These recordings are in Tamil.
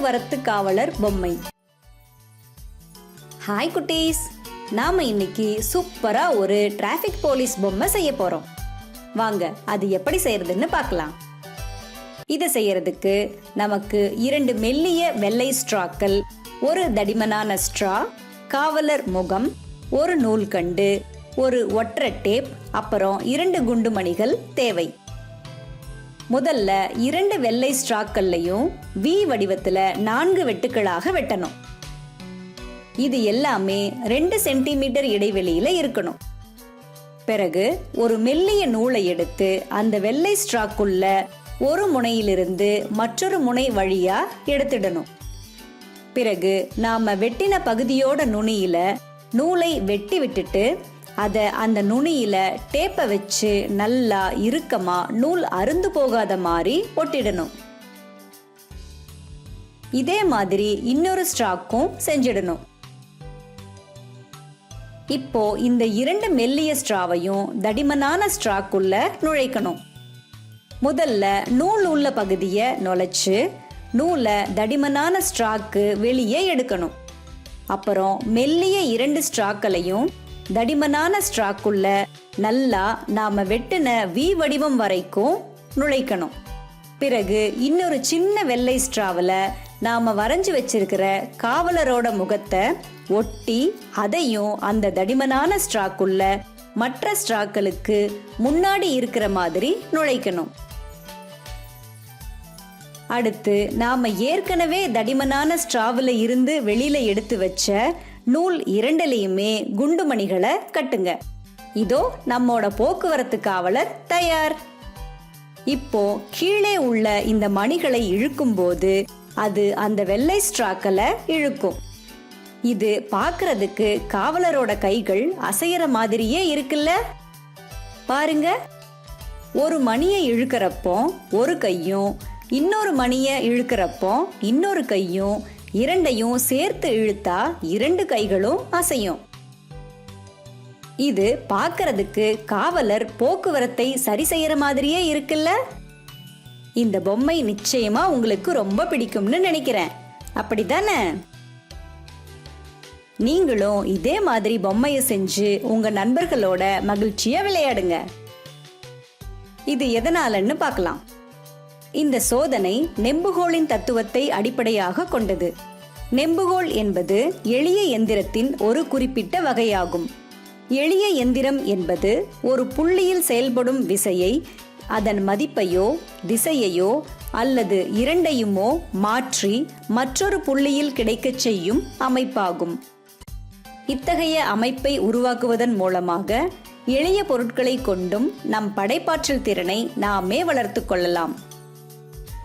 போக்குவரத்து காவலர் பொம்மை. ஹாய் குட்டீஸ், நாம இன்னைக்கு சூப்பரா ஒரு டிராஃபிக் போலீஸ் பொம்மை செய்ய போறோம். வாங்க அது எப்படி செய்யறதுன்னு பார்க்கலாம். இதை செய்யறதுக்கு நமக்கு 2 மெல்லிய வெள்ளை ஸ்ட்ராக்கள், ஒரு தடிமனான ஸ்ட்ரா, காவலர் முகம், ஒரு நூல்கண்டு, ஒரு ஒற்றை டேப், அப்புறம் 2 குண்டுமணிகள் தேவை. முதல்ல 2 வெள்ளை ஸ்ட்ராக்கள்லையும் வி வடிவத்துல 4 வெட்டுக்களாக வெட்டணும். இது எல்லாமே 2 சென்டிமீட்டர் இடைவெளியில இருக்கணும். பிறகு ஒரு மெல்லிய நூலை எடுத்து அந்த வெள்ளை ஸ்ட்ராக்குள்ள ஒரு முனையிலிருந்து மற்றொரு முனை வழியா எடுத்துடணும். பிறகு நாம வெட்டின பகுதியோட நுனியில நூலை வெட்டி விட்டுட்டு அதை அந்த நுனியில டேப்பை வச்சு நல்லா இறுக்கமா நூல் அறுந்து போகாத மாதிரி ஒட்டிடணும். இதே மாதிரி இன்னொரு ஸ்ட்ராக்கும் செஞ்சிடணும். இப்போ இந்த 2 மெல்லிய ஸ்ட்ராவையும் தடிமனான ஸ்ட்ராக்குள்ள நுழைக்கணும். முதல்ல நூல் உள்ள பகுதியை நுழைச்சு நூலை தடிமனான ஸ்ட்ராக்கு வெளியே எடுக்கணும். அப்புறம் மெல்லிய 2 ஸ்ட்ராக்களையும் தடிமனான ஸ்ட்ராக்குள்ள நல்லா நாம வெட்டின வி வடிவம் வரைக்கும் நுழைக்கணும். பிறகு இன்னொரு சின்ன வெள்ளை ஸ்ட்ராவில் நாம வரைஞ்சு வச்சிருக்கிற காவலரோட முகத்தை ஒட்டி அதையும் அந்த தடிமனான ஸ்ட்ராக்குள்ள மற்ற ஸ்ட்ராக்களுக்கு முன்னாடி இருக்கிற மாதிரி நுழைக்கணும். அடுத்து நாம ஏற்கனவே தடிமனான ஸ்ட்ராவில் இருந்து வெளியில எடுத்து வச்ச நூல் 2லையுமே குண்டுமணிகளை கட்டுங்க. இதோ நம்மோட போக்குவரத்து காவலர் தயார். இப்போ கீழே உள்ள இந்த மணிகளை இழுக்கும் போது அது அந்த வெள்ளை ஸ்ட்ராக்களை இழுக்கும். இது பார்க்கிறதுக்கு காவலரோட கைகள் அசையற மாதிரியே இருக்குல்ல? பாருங்க, ஒரு மணியை இழுக்கிறப்போ ஒரு கையும், இன்னொரு மணியை இழுக்கிறப்போ இன்னொரு கையும், 2யும் சேர்த்து இழுத்தா 2 கைகளும் அசையும். இது பார்க்கிறதுக்கு காவலர் போக்குவரத்தை சரி செய்யற மாதிரியே இருக்குல்ல? இந்த பொம்மை நிச்சயமா உங்களுக்கு ரொம்ப பிடிக்கும்னு நினைக்கிறேன். அப்படிதானே? நீங்களும் இதே மாதிரி பொம்மையை செஞ்சு உங்க நண்பர்களோட மகிழ்ச்சியா விளையாடுங்க. இது எதனாலன்னு பார்க்கலாம். இந்த சோதனை நெம்புகோலின் தத்துவத்தை அடிப்படையாக கொண்டது. நெம்புகோல் என்பது எளிய எந்திரத்தின் ஒரு குறிப்பிட்ட வகையாகும். எளிய எந்திரம் என்பது ஒரு புள்ளியில் செயல்படும் விசையை, அதன் மதிப்பையோ திசையையோ அல்லது 2யுமோ மாற்றி மற்றொரு புள்ளியில் கிடைக்கச் செய்யும் அமைப்பாகும். இத்தகைய அமைப்பை உருவாக்குவதன் மூலமாக எளிய பொருட்களை கொண்டும் நம் படைப்பாற்றல் திறனை நாமே வளர்த்து கொள்ளலாம்.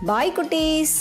பாய் குட்டீஸ்.